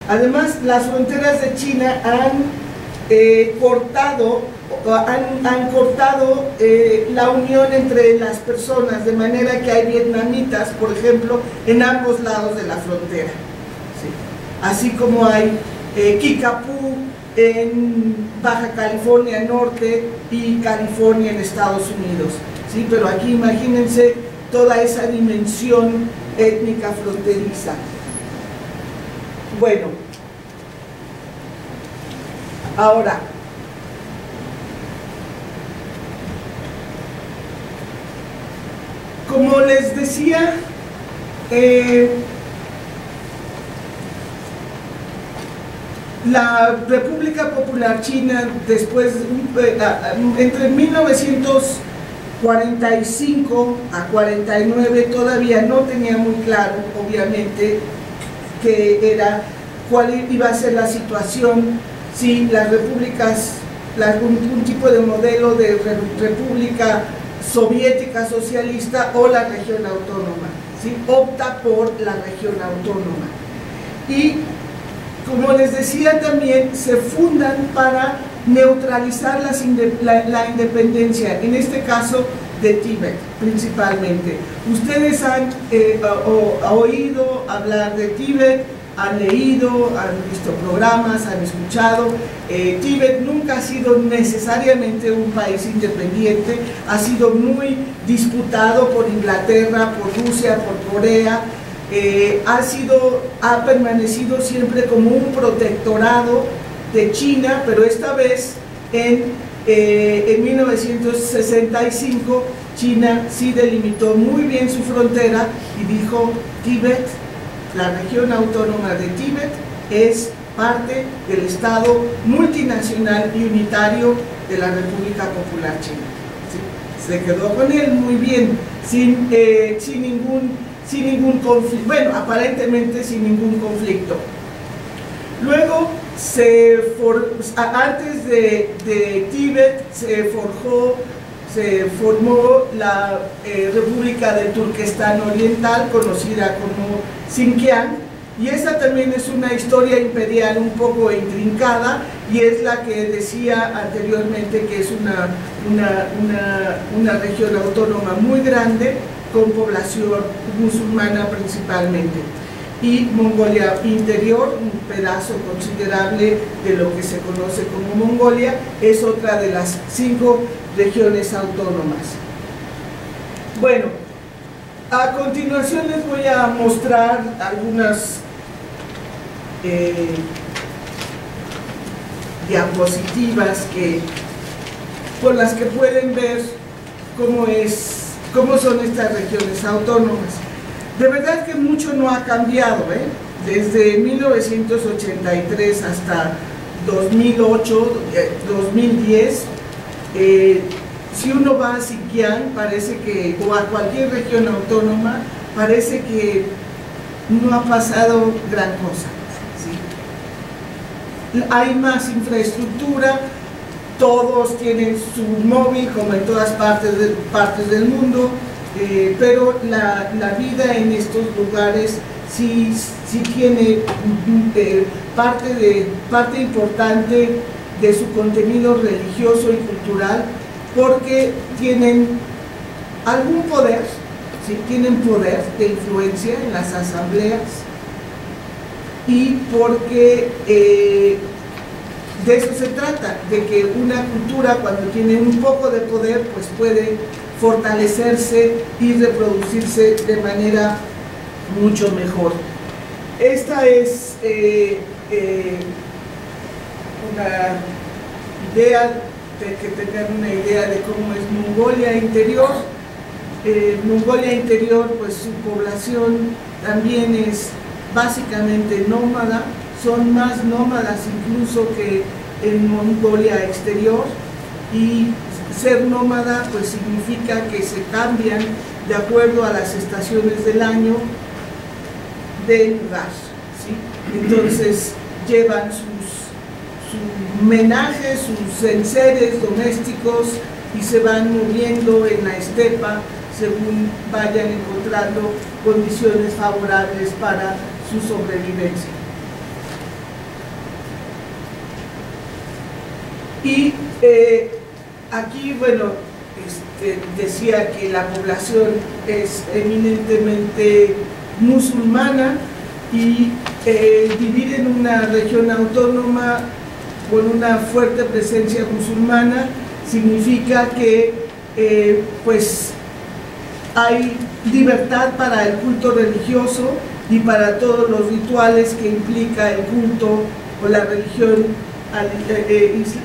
Además, las fronteras de China han cortado la unión entre las personas, de manera que hay vietnamitas, por ejemplo, en ambos lados de la frontera, ¿sí? Así como hay Kickapoo en Baja California Norte y California en Estados Unidos, ¿sí? Pero aquí imagínense toda esa dimensión étnica fronteriza. Bueno, ahora, como les decía, la República Popular China, después, entre 1945 a 49, todavía no tenía muy claro, obviamente, cuál iba a ser la situación, si las repúblicas, un tipo de modelo de república soviética socialista o la región autónoma, ¿sí? Opta por la región autónoma. Y como les decía, también se fundan para neutralizar la independencia, en este caso de Tíbet principalmente. Ustedes han oído hablar de Tíbet, han leído, han visto programas, han escuchado. Tíbet nunca ha sido necesariamente un país independiente, ha sido muy disputado por Inglaterra, por Rusia, por Corea. Ha permanecido siempre como un protectorado de China, pero esta vez en 1965 China sí delimitó muy bien su frontera y dijo: Tíbet, la región autónoma de Tíbet, es parte del Estado multinacional y unitario de la República Popular China, ¿sí? Se quedó con él muy bien, sin ningún conflicto, bueno, aparentemente sin ningún conflicto. Luego, antes de Tíbet se formó la República de Turquestán Oriental, conocida como Xinjiang, y esa también es una historia imperial un poco intrincada, y es la que decía anteriormente, que es una región autónoma muy grande, con población musulmana principalmente. Y Mongolia Interior, un pedazo considerable de lo que se conoce como Mongolia, es otra de las 5 regiones autónomas. Bueno, a continuación les voy a mostrar algunas diapositivas con las que pueden ver cómo son estas regiones autónomas. De verdad que mucho no ha cambiado, desde 1983 hasta 2008, 2010. Si uno va a Xinjiang, o a cualquier región autónoma, parece que no ha pasado gran cosa, ¿sí? Hay más infraestructura, todos tienen su móvil, como en todas partes del mundo, pero la vida en estos lugares sí tiene parte importante de su contenido religioso y cultural, porque tienen algún poder, ¿sí? Tienen poder de influencia en las asambleas, y porque de eso se trata, de que una cultura, cuando tiene un poco de poder, pues puede fortalecerse y reproducirse de manera mucho mejor. Esta es una idea, de que tengan una idea de cómo es Mongolia Interior. Mongolia Interior, pues su población también es básicamente nómada, son más nómadas incluso que en Mongolia Exterior, y ser nómada pues significa que se cambian de acuerdo a las estaciones del año del lugar, ¿sí? Entonces llevan sus menajes, sus enseres domésticos, y se van moviendo en la estepa según vayan encontrando condiciones favorables para su sobrevivencia. Y aquí, bueno, decía que la población es eminentemente musulmana y vivir en una región autónoma con una fuerte presencia musulmana significa que pues hay libertad para el culto religioso y para todos los rituales que implica el culto o la religión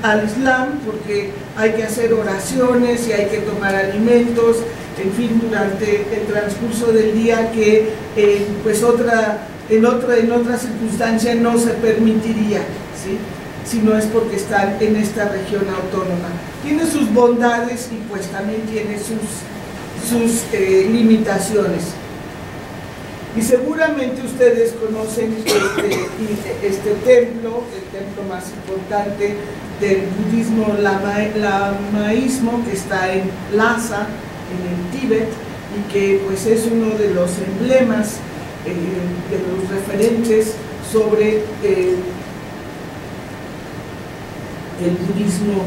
al Islam, porque hay que hacer oraciones y hay que tomar alimentos, en fin, durante el transcurso del día que pues en otra circunstancia no se permitiría, ¿sí? Si no es porque están en esta región autónoma. Tiene sus bondades y pues también tiene sus limitaciones. Y seguramente ustedes conocen este templo, el templo más importante del budismo lamaísmo, que está en Lhasa, en el Tíbet, y que pues es uno de los emblemas, de los referentes sobre el budismo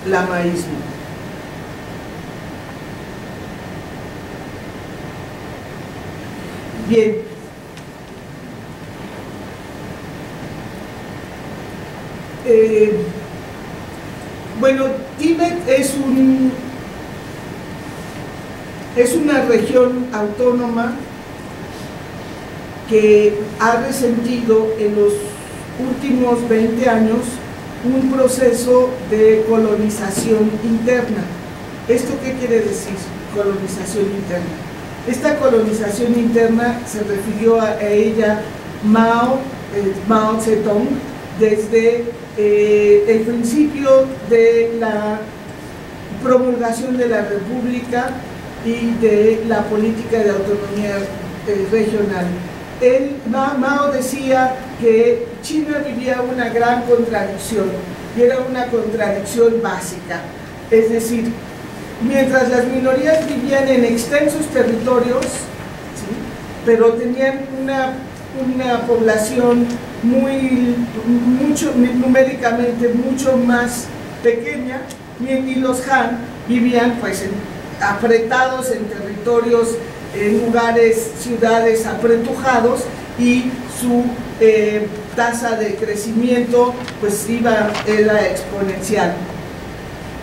lamaísmo. Bien, bueno, Tíbet es una región autónoma que ha resentido en los últimos 20 años un proceso de colonización interna. ¿Esto qué quiere decir, colonización interna? Esta colonización interna se refirió a ella Mao Zedong desde el principio de la promulgación de la República y de la política de autonomía regional. Mao decía que China vivía una gran contradicción, y era una contradicción básica, es decir, mientras las minorías vivían en extensos territorios, ¿sí?, pero tenían una población numéricamente mucho más pequeña, y los Han vivían pues apretados en territorios, en lugares, ciudades apretujados, y su tasa de crecimiento pues era exponencial.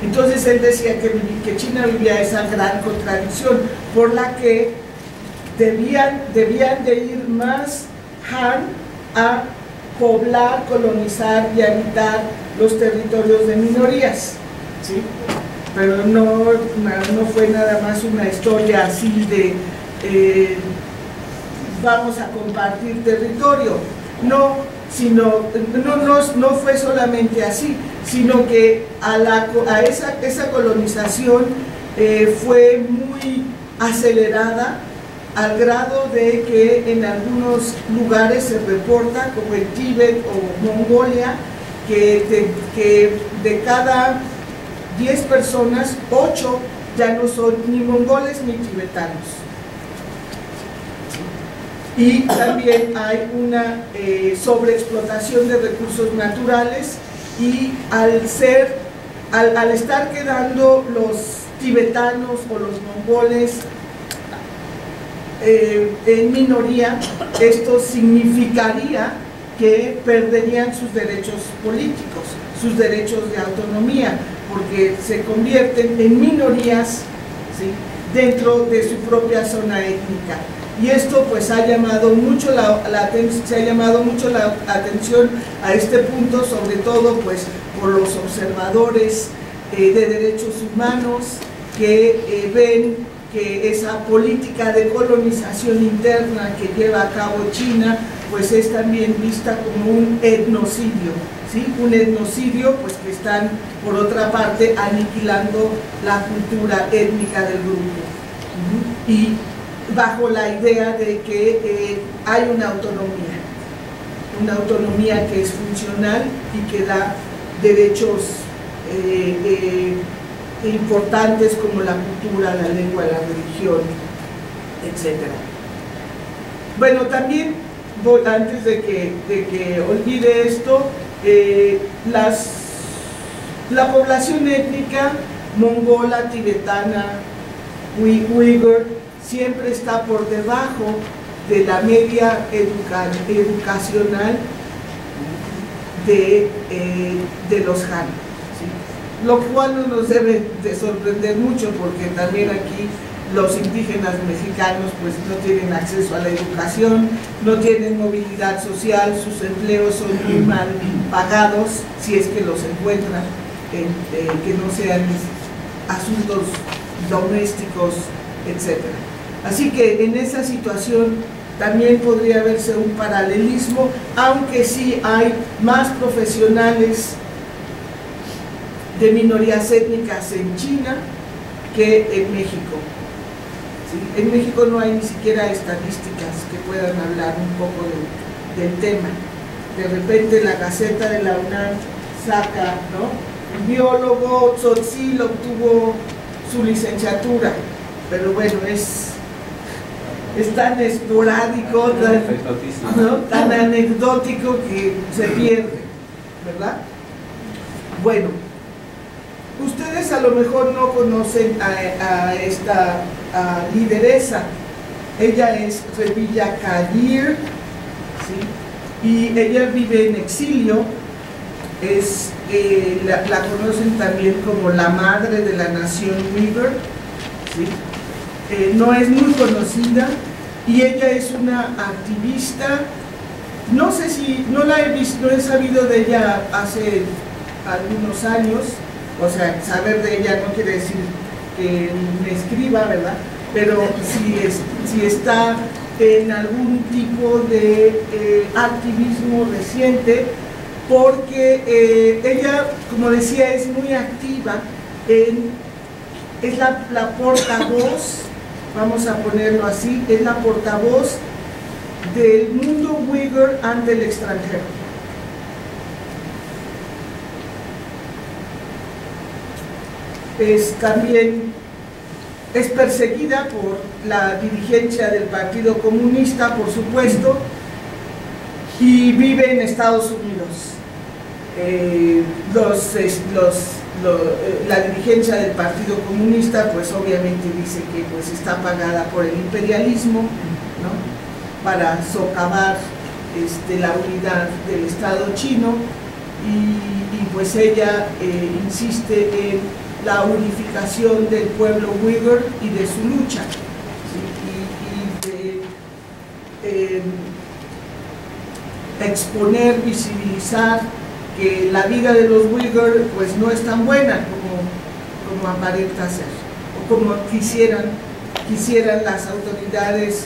Entonces él decía que China vivía esa gran contradicción, por la que debían de ir más Han a poblar, colonizar y habitar los territorios de minorías, ¿sí? Pero no fue nada más una historia así de vamos a compartir territorio, no fue solamente así, sino que esa colonización fue muy acelerada, al grado de que en algunos lugares se reporta, como en Tíbet o Mongolia, que de cada 10 personas, 8 ya no son ni mongoles ni tibetanos. Y también hay una sobreexplotación de recursos naturales, y al estar quedando los tibetanos o los mongoles en minoría, esto significaría que perderían sus derechos políticos, sus derechos de autonomía, porque se convierten en minorías, ¿sí?, dentro de su propia zona étnica. Y esto pues ha llamado mucho la atención a este punto, sobre todo pues por los observadores de derechos humanos que ven que esa política de colonización interna que lleva a cabo China pues es también vista como un etnocidio, ¿sí? Un etnocidio pues que están por otra parte aniquilando la cultura étnica del grupo, y bajo la idea de que hay una autonomía que es funcional y que da derechos importantes como la cultura, la lengua, la religión, etc. Bueno, también, antes de que olvide esto, La población étnica mongola, tibetana, uigur, siempre está por debajo de la media educacional de los Han, ¿sí? Lo cual no nos debe de sorprender mucho, porque también aquí los indígenas mexicanos pues no tienen acceso a la educación, no tienen movilidad social, sus empleos son muy mal pagados, si es que los encuentran, que no sean asuntos domésticos, etc. Así que en esa situación también podría verse un paralelismo, aunque sí hay más profesionales de minorías étnicas en China que en México. ¿Sí? En México no hay ni siquiera estadísticas que puedan hablar un poco del tema. De repente la Gaceta de la UNAM saca, ¿no? El biólogo Tzotzil obtuvo su licenciatura, pero bueno, es tan esporádico, tan anecdótico que se pierde, ¿verdad? Bueno, ustedes a lo mejor no conocen a esta lideresa. Ella es Revilla Kadir, ¿sí? Y ella vive en exilio. La conocen también como la madre de la nación Uigur, ¿sí? No es muy conocida, y ella es una activista. No sé si, no la he visto, no he sabido de ella hace algunos años. O sea, saber de ella no quiere decir que me escriba, ¿verdad? Pero si está en algún tipo de activismo reciente, porque ella, como decía, es muy activa, es la portavoz, vamos a ponerlo así, es la portavoz del mundo uigur ante el extranjero. También es perseguida por la dirigencia del Partido Comunista, por supuesto, y vive en Estados Unidos. La dirigencia del Partido Comunista pues obviamente dice que pues está pagada por el imperialismo, ¿no? Para socavar la unidad del Estado chino, y pues ella insiste en la unificación del pueblo uigur y de su lucha, ¿sí? Y de exponer, visibilizar que la vida de los uigur pues no es tan buena como aparenta ser, o como quisieran las autoridades,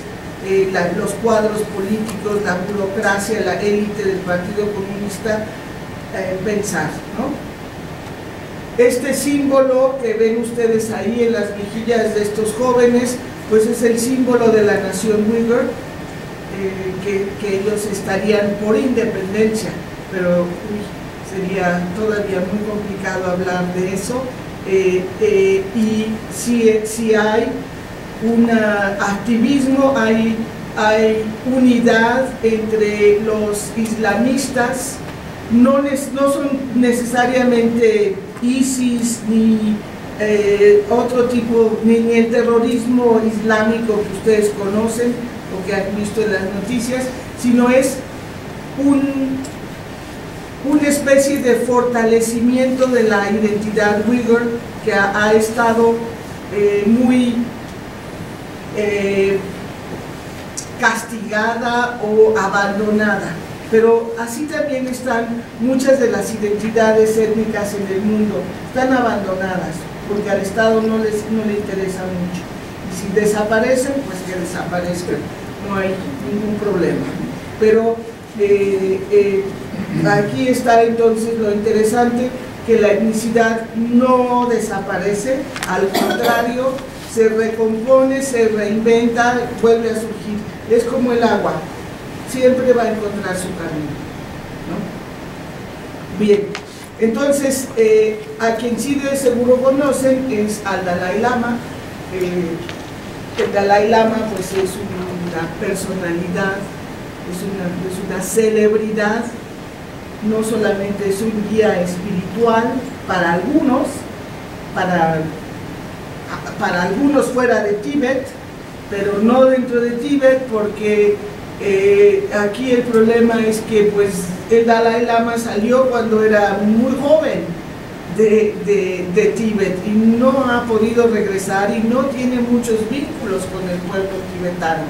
los cuadros políticos, la burocracia, la élite del Partido Comunista pensar, ¿no? Este símbolo que ven ustedes ahí en las mejillas de estos jóvenes, pues es el símbolo de la nación uigur, que ellos estarían por independencia, pero sería todavía muy complicado hablar de eso. Y si hay un activismo, hay unidad entre los islamistas, no son necesariamente ISIS ni otro tipo, ni el terrorismo islámico que ustedes conocen o que han visto en las noticias, sino es una especie de fortalecimiento de la identidad uigur que ha estado muy castigada o abandonada. Pero así también están muchas de las identidades étnicas en el mundo, están abandonadas, porque al Estado no le interesa mucho. Y si desaparecen, pues que desaparezcan, no hay ningún problema. Pero aquí está entonces lo interesante, que la etnicidad no desaparece, al contrario, se recompone, se reinventa, vuelve a surgir. Es como el agua, siempre va a encontrar su camino, ¿no? Bien, entonces a quien sí de seguro conocen es al Dalai Lama. El Dalai Lama pues es una personalidad, es una celebridad no solamente es un guía espiritual para algunos, para algunos fuera de Tíbet, pero no dentro de Tíbet, porque aquí el problema es que pues el Dalai Lama salió cuando era muy joven de Tíbet y no ha podido regresar y no tiene muchos vínculos con el pueblo tibetano.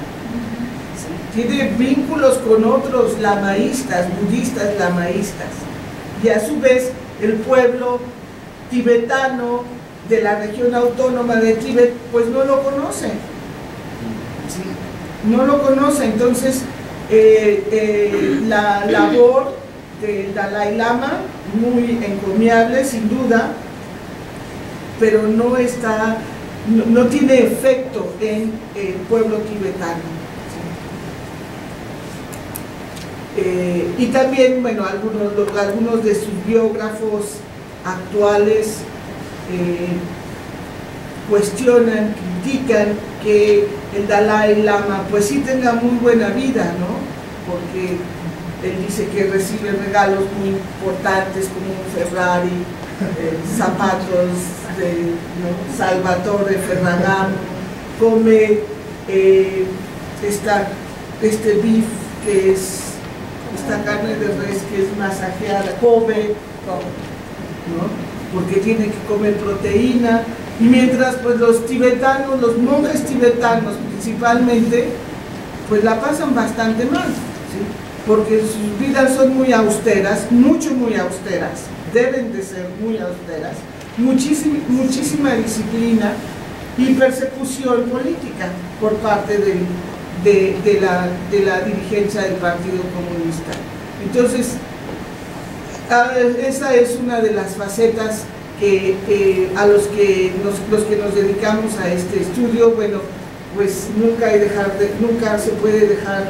Tiene vínculos con otros lamaístas, budistas lamaístas, y a su vez el pueblo tibetano de la región autónoma de Tíbet pues no lo conoce, ¿sí? No lo conoce. Entonces la labor del Dalai Lama, muy encomiable sin duda, pero no tiene efecto en el pueblo tibetano. Y también, bueno, algunos de sus biógrafos actuales cuestionan, critican que el Dalai Lama pues sí tenga muy buena vida, ¿no? Porque él dice que recibe regalos muy importantes como un Ferrari, zapatos de Salvatore Ferragamo, come este beef que es esta carne de res que es masajeada, come, ¿no? Porque tiene que comer proteína, y mientras pues los tibetanos, los monjes tibetanos principalmente, pues la pasan bastante mal, ¿sí? Porque sus vidas son muy austeras, muy austeras, deben de ser muy austeras, muchísima disciplina y persecución política por parte de la dirigencia del Partido Comunista. Entonces, esa es una de las facetas a los que nos dedicamos a este estudio. Bueno, pues nunca se puede dejar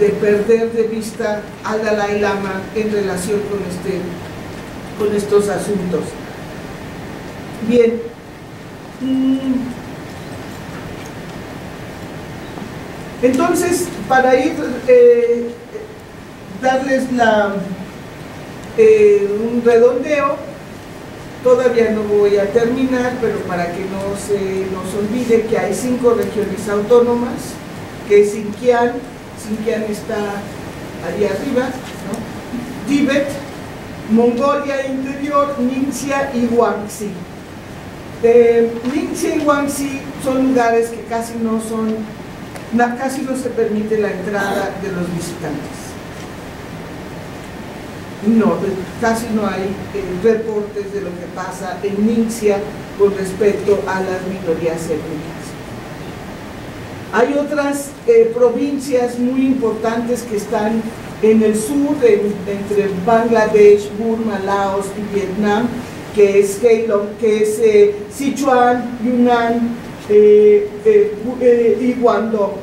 de perder de vista al Dalai Lama en relación con estos asuntos. Bien. Entonces, para ir darles un redondeo, todavía no voy a terminar, pero para que no se nos olvide que hay 5 regiones autónomas, que es Xinjiang está ahí arriba, ¿no? Tíbet, Mongolia Interior, Ningxia y Guangxi. Ningxia y Guangxi son lugares que casi no se permite la entrada de los visitantes. No, casi no hay reportes de lo que pasa en Ningxia con respecto a las minorías étnicas. Hay otras provincias muy importantes que están en el sur, entre Bangladesh, Burma, Laos y Vietnam, que es Heilong, que es Sichuan, Yunnan y Guangdong.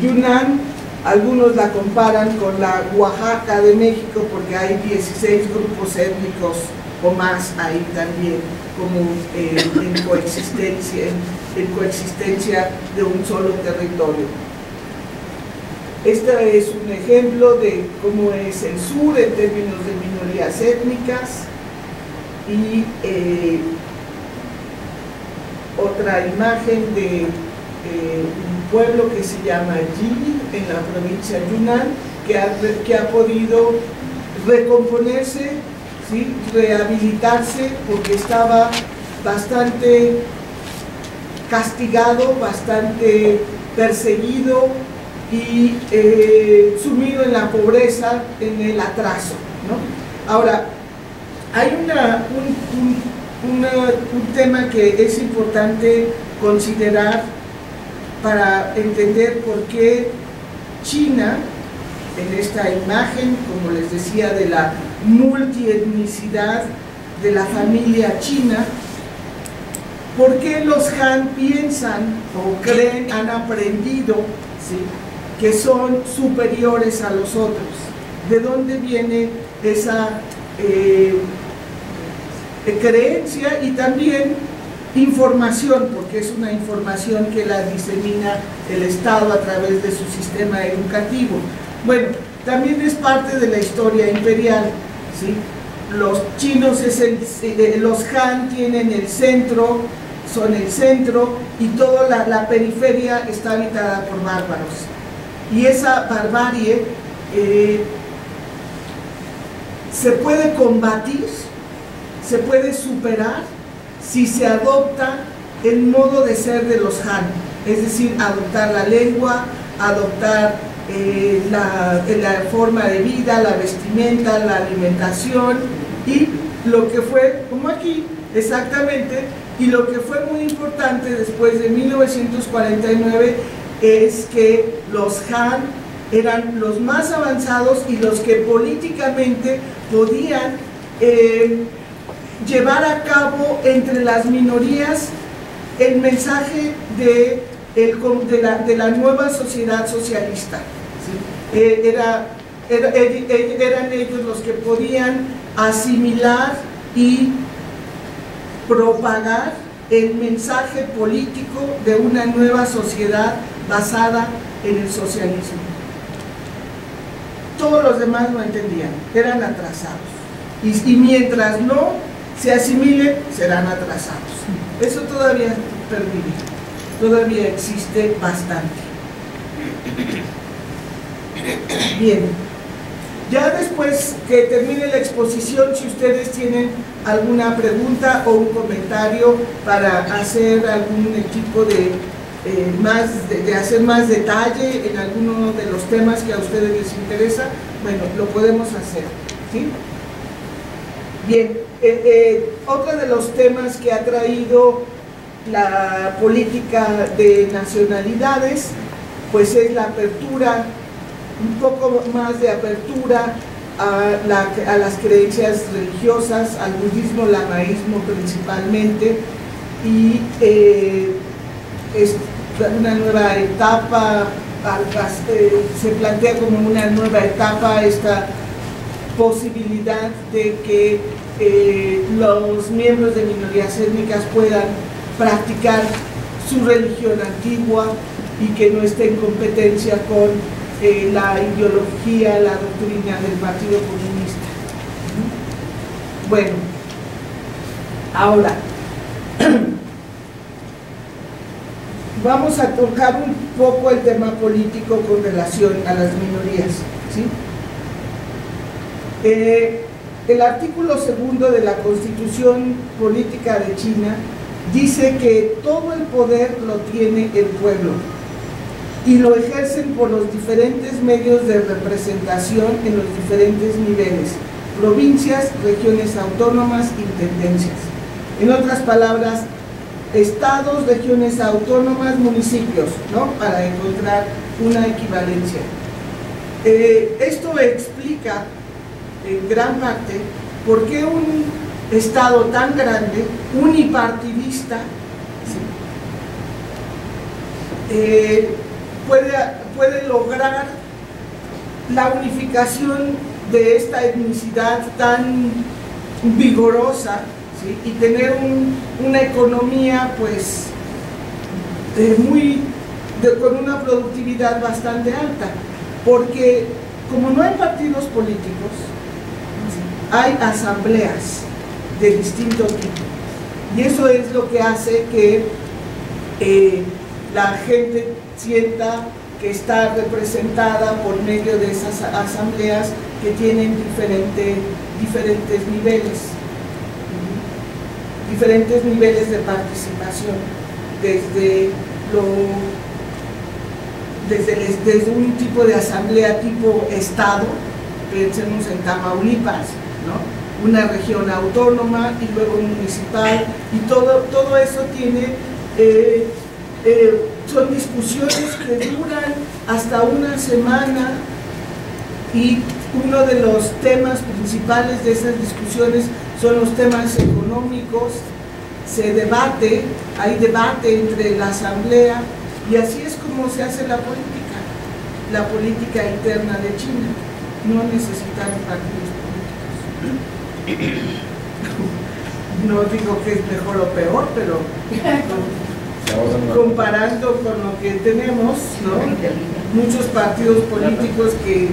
Yunnan, algunos la comparan con la Oaxaca de México porque hay 16 grupos étnicos o más ahí también, como en coexistencia de un solo territorio. Este es un ejemplo de cómo es el sur en términos de minorías étnicas, y otra imagen de un pueblo que se llama Yi en la provincia de Yunnan, que ha podido recomponerse, ¿sí? Rehabilitarse, porque estaba bastante castigado, bastante perseguido y sumido en la pobreza, en el atraso, ¿no? Ahora, hay un tema que es importante considerar para entender por qué China, en esta imagen, como les decía, de la multietnicidad de la familia china, por qué los Han piensan o creen, han aprendido, ¿sí?, que son superiores a los otros. ¿De dónde viene esa creencia? Y también información, porque es una información que la disemina el Estado a través de su sistema educativo. Bueno, también es parte de la historia imperial, ¿sí? Los chinos, los Han tienen el centro, son el centro, y toda la periferia está habitada por bárbaros. Y esa barbarie se puede combatir, se puede superar si se adopta el modo de ser de los Han, es decir, adoptar la lengua, adoptar la forma de vida, la vestimenta, la alimentación, y lo que fue, como aquí, exactamente, y lo que fue muy importante después de 1949 es que los Han eran los más avanzados y los que políticamente podían llevar a cabo entre las minorías el mensaje de la nueva sociedad socialista, ¿sí? Eran ellos los que podían asimilar y propagar el mensaje político de una nueva sociedad basada en el socialismo. Todos los demás no entendían, eran atrasados, y mientras no se asimilen, serán atrasados. Eso todavía pervive, todavía existe bastante. Bien, ya después que termine la exposición, si ustedes tienen alguna pregunta o un comentario para hacer algún tipo de hacer más detalle en alguno de los temas que a ustedes les interesa, bueno, lo podemos hacer, ¿sí? Bien, otro de los temas que ha traído la política de nacionalidades, pues es la apertura, un poco más de apertura a las creencias religiosas, al budismo, lamaísmo principalmente, y es una nueva etapa, se plantea como una nueva etapa esta posibilidad de que los miembros de minorías étnicas puedan practicar su religión antigua y que no esté en competencia con la ideología, la doctrina del Partido Comunista. Bueno, ahora vamos a tocar un poco el tema político con relación a las minorías, ¿sí? El artículo 2 de la Constitución Política de China dice que todo el poder lo tiene el pueblo y lo ejercen por los diferentes medios de representación en los diferentes niveles: provincias, regiones autónomas, intendencias. En otras palabras, estados, regiones autónomas, municipios, ¿no? Para encontrar una equivalencia. Esto explica en gran parte por qué un estado tan grande, unipartidista, ¿sí? Puede lograr la unificación de esta etnicidad tan vigorosa, ¿sí? Y tener una economía pues con una productividad bastante alta, porque como no hay partidos políticos, ¿sí? Hay asambleas de distinto tipo, y eso es lo que hace que la gente sienta que está representada por medio de esas asambleas que tienen diferentes niveles de participación, desde un tipo de asamblea tipo estado, pensemos en Tamaulipas, ¿no? Una región autónoma y luego municipal, y todo eso tiene son discusiones que duran hasta una semana, y uno de los temas principales de esas discusiones son los temas económicos. Se debate, hay debate entre la asamblea, y así es como se hace la política interna de China. No necesitan partidos políticos. No digo que es mejor o peor, pero comparando con lo que tenemos, ¿no? Muchos partidos políticos que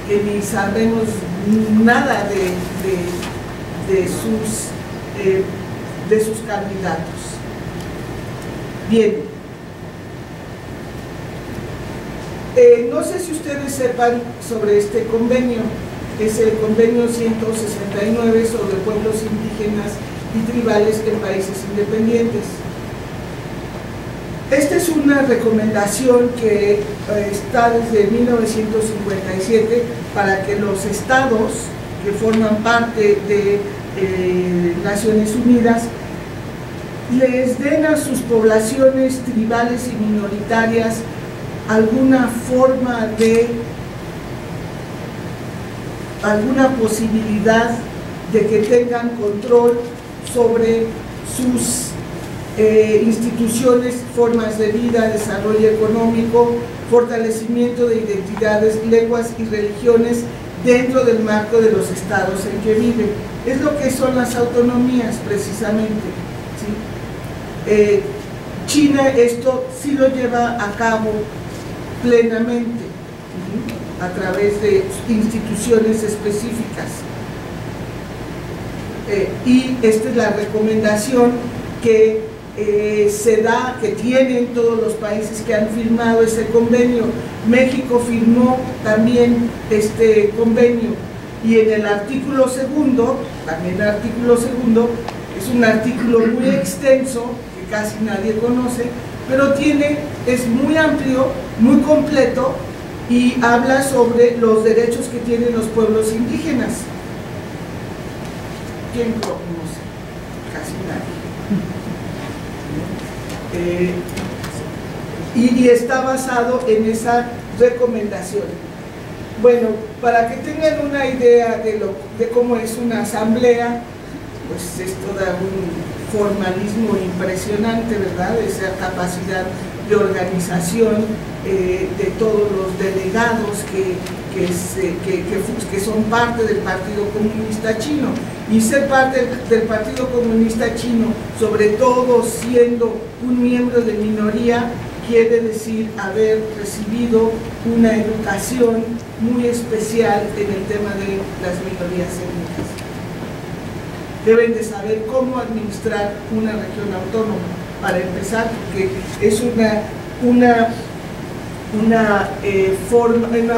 que ni sabemos nada de sus candidatos. Bien, no sé si ustedes sepan sobre este convenio, es el convenio 169 sobre pueblos indígenas y tribales en países independientes. Esta es una recomendación que está desde 1957 para que los estados que forman parte de Naciones Unidas les den a sus poblaciones tribales y minoritarias alguna forma de, alguna posibilidad de que tengan control sobre sus instituciones, formas de vida, desarrollo económico, fortalecimiento de identidades, lenguas y religiones dentro del marco de los estados en que viven. Es lo que son las autonomías, precisamente, ¿sí? China esto sí lo lleva a cabo plenamente, a través de instituciones específicas. Y esta es la recomendación que se da, que tienen todos los países que han firmado ese convenio. México firmó también este convenio, y en el artículo segundo, también el artículo segundo, es un artículo muy extenso, que casi nadie conoce, pero es muy amplio, muy completo, y habla sobre los derechos que tienen los pueblos indígenas. ¿Quién conoce? Casi nadie. Y está basado en esa recomendación. Bueno, para que tengan una idea de cómo es una asamblea, pues es toda un formalismo impresionante, ¿verdad? Esa capacidad de organización de todos los delegados que son parte del Partido Comunista Chino. Y ser parte del Partido Comunista Chino, sobre todo siendo un miembro de minoría, quiere decir haber recibido una educación muy especial en el tema de las minorías étnicas. Deben de saber cómo administrar una región autónoma, para empezar, porque es una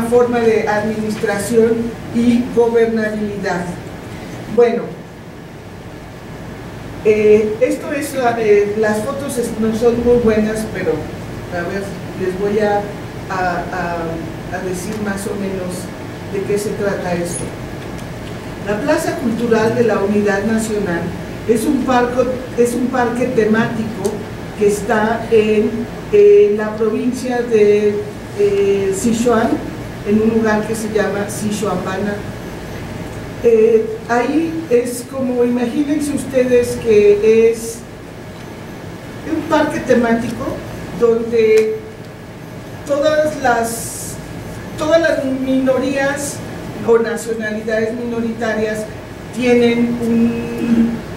forma de administración y gobernabilidad. Bueno, esto es, las fotos no son muy buenas, pero a ver, les voy a decir más o menos de qué se trata esto. La Plaza Cultural de la Unidad Nacional es un parque temático que está en la provincia de Sichuan, en un lugar que se llama Sichuanbana. Ahí es como, imagínense ustedes que es un parque temático donde todas las minorías o nacionalidades minoritarias tienen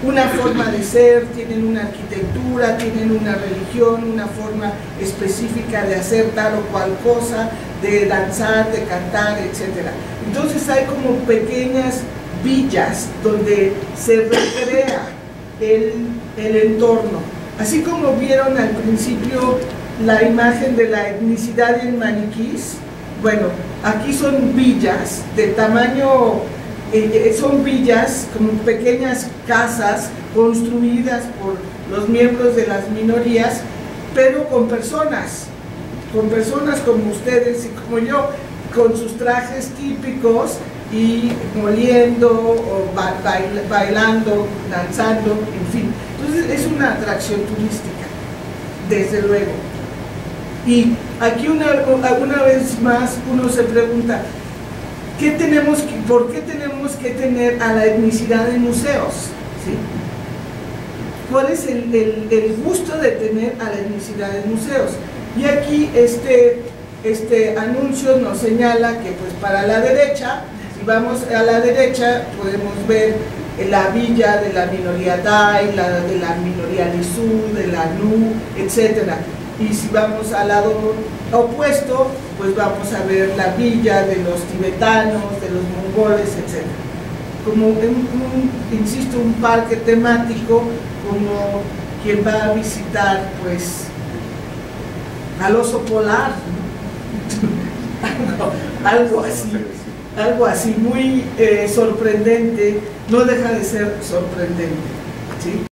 una forma de ser, tienen una arquitectura, tienen una religión, una forma específica de hacer tal o cual cosa, de danzar, de cantar, etc. Entonces hay como pequeñas villas donde se recrea el entorno. Así como vieron al principio la imagen de la etnicidad en maniquís, bueno, aquí son villas de tamaño, son villas como pequeñas casas construidas por los miembros de las minorías, pero con personas como ustedes y como yo, con sus trajes típicos y moliendo o bailando, danzando, en fin. Entonces es una atracción turística, desde luego. Y aquí una vez más uno se pregunta, ¿por qué tenemos que tener a la etnicidad en museos? ¿Sí? ¿Cuál es el gusto de tener a la etnicidad en museos? Y aquí este anuncio nos señala que pues para la derecha, si vamos a la derecha podemos ver la villa de la minoría Tai, de la minoría Lisu, de la Nu, etc. Y si vamos al lado opuesto, pues vamos a ver la villa de los tibetanos, de los mongoles, etc. Como insisto, un parque temático, como quien va a visitar pues al oso polar, algo así muy sorprendente, no deja de ser sorprendente, ¿sí?